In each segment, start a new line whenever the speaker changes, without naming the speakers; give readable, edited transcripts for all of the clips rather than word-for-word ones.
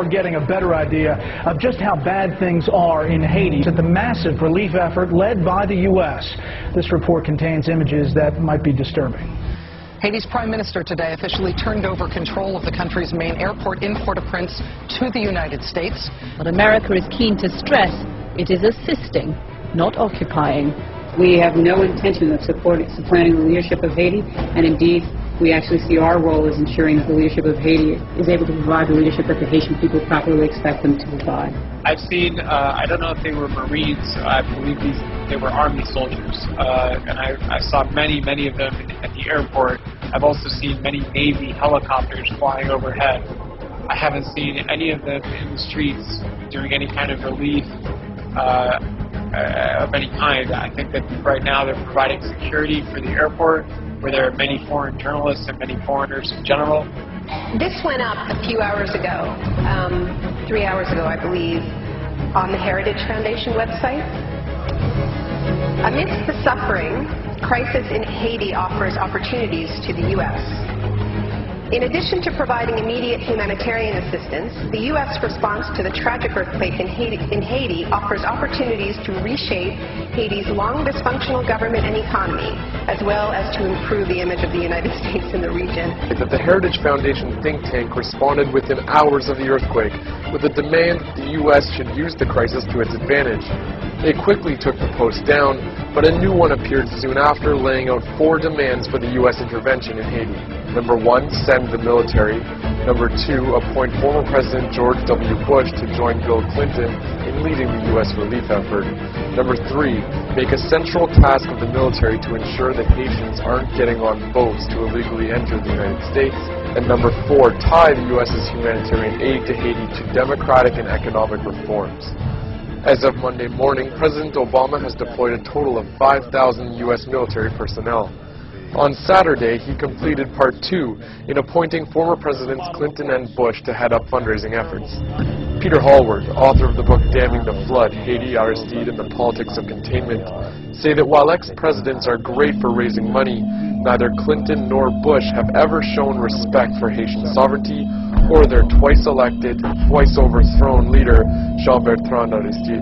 are getting a better idea of just how bad things are in Haiti at the massive relief effort led by the U.S. This report contains images that might be disturbing.
Haiti's prime minister today officially turned over control of the country's main airport in Port-au-Prince to the United States.
But America is keen to stress it is assisting, not occupying.
We have no intention of supplanting the leadership of Haiti, and indeed, we actually see our role as ensuring that the leadership of Haiti is able to provide the leadership that the Haitian people properly expect them to provide.
I've seen, I don't know if they were Marines, I believe they were Army soldiers, and I saw many of them at the airport. I've also seen many Navy helicopters flying overhead. I haven't seen any of them in the streets doing any kind of relief of any kind. I think that right now they're providing security for the airport, where there are many foreign journalists and many foreigners in general.
This went up a few hours ago, 3 hours ago I believe, on the Heritage Foundation website. Amidst the suffering, crisis in Haiti offers opportunities to the U.S. In addition to providing immediate humanitarian assistance, the U.S. response to the tragic earthquake in Haiti offers opportunities to reshape Haiti's long dysfunctional government and economy, as well as to improve the image of the United States in the region.
That the Heritage Foundation think tank responded within hours of the earthquake with a demand that the U.S. should use the crisis to its advantage. They quickly took the post down, but a new one appeared soon after, laying out 4 demands for the U.S. intervention in Haiti. Number 1, send the military. Number 2, appoint former President George W. Bush to join Bill Clinton in leading the U.S. relief effort. Number 3, make a central task of the military to ensure that Haitians aren't getting on boats to illegally enter the United States. And number 4, tie the U.S.'s humanitarian aid to Haiti to democratic and economic reforms. As of Monday morning, President Obama has deployed a total of 5,000 U.S. military personnel. On Saturday, he completed Part 2 in appointing former Presidents Clinton and Bush to head up fundraising efforts. Peter Hallward, author of the book Damming the Flood, Haiti, Aristide, and the Politics of Containment, say that while ex-presidents are great for raising money, neither Clinton nor Bush have ever shown respect for Haitian sovereignty or their twice-elected, twice-overthrown leader, Jean-Bertrand Aristide.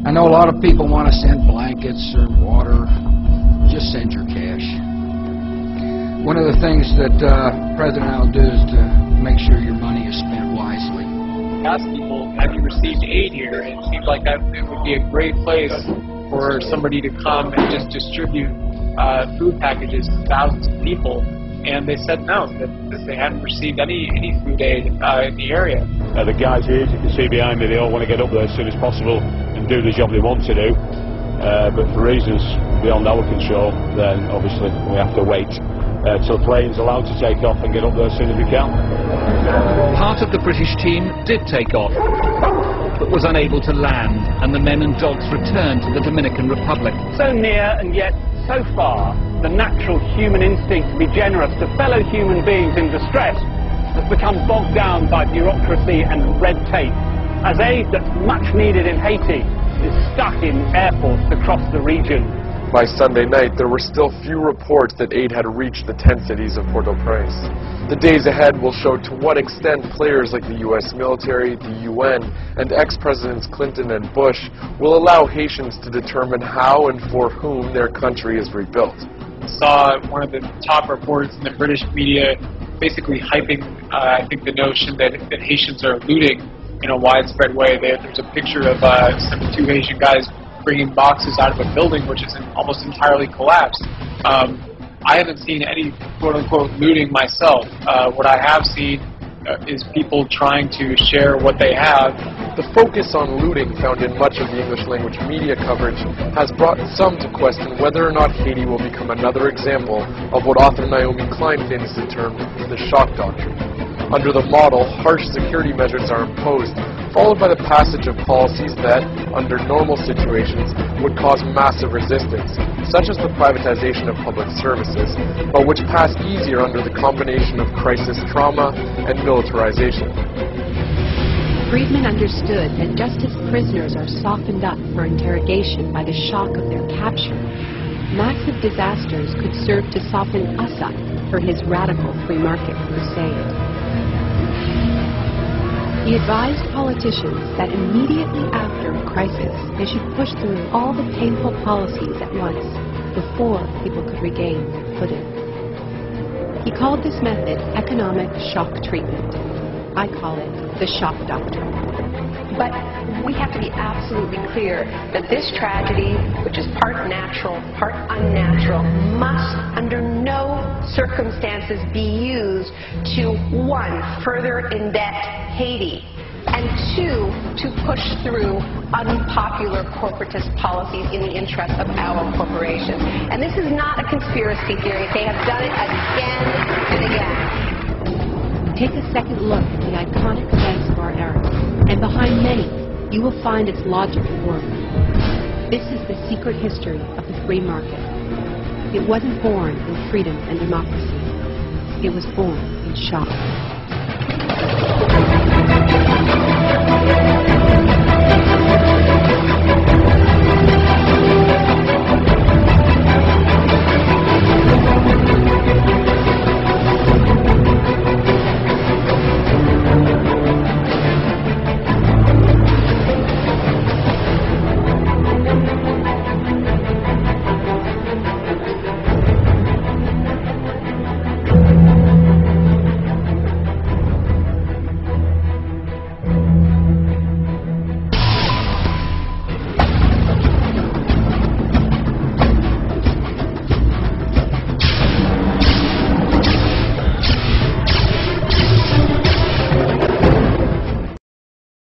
I know a lot of people want to send blankets or water. Just send your cash. One of the things that President will do is to make sure your money is spent wisely.
Ask people, have you received aid here? And it seems like that it would be a great place for somebody to come and just distribute food packages to thousands of people. And they said no, that they hadn't received any food aid in the area.
The guys here, as you can see behind me, they all want to get up there as soon as possible and do the job they want to do. But for reasons beyond our control, then obviously we have to wait till the plane's allowed to take off and get up there as soon as we can.
Part of the British team did take off, but was unable to land, and the men and dogs returned to the Dominican Republic.
So near and yet so far, the natural human instinct to be generous to fellow human beings in distress has become bogged down by bureaucracy and red tape, as aid that's much needed in Haiti is stuck in airports across the region.
By Sunday night, there were still few reports that aid had reached the 10 cities of Port-au-Prince. The days ahead will show to what extent players like the U.S. military, the UN, and ex-presidents Clinton and Bush will allow Haitians to determine how and for whom their country is rebuilt.
I saw one of the top reports in the British media basically hyping, I think, the notion that Haitians are looting in a widespread way. There's a picture of 2 Haitian guys bringing boxes out of a building which is almost entirely collapsed. I haven't seen any quote-unquote looting myself. What I have seen is people trying to share what they have.
The focus on looting found in much of the English-language media coverage has brought some to question whether or not Haiti will become another example of what author Naomi Klein famously termed the shock doctrine. Under the model, harsh security measures are imposed, followed by the passage of policies that, under normal situations, would cause massive resistance, such as the privatization of public services, but which pass easier under the combination of crisis trauma and militarization.
Friedman understood that just as prisoners are softened up for interrogation by the shock of their capture, massive disasters could serve to soften us up for his radical free market crusade. He advised politicians that immediately after a crisis, they should push through all the painful policies at once before people could regain their footing. He called this method economic shock treatment. I call it the shock doctrine.
But we have to be absolutely clear that this tragedy, which is part natural, part unnatural, must under no circumstances be used to, one, further indebt Haiti, and two, to push through unpopular corporatist policies in the interest of our corporations. And this is not a conspiracy theory. They have done it again and again.
Take a second look at the iconic events of our era, and behind many, you will find its logic at work. This is the secret history of the free market. It wasn't born in freedom and democracy. It was born in shock.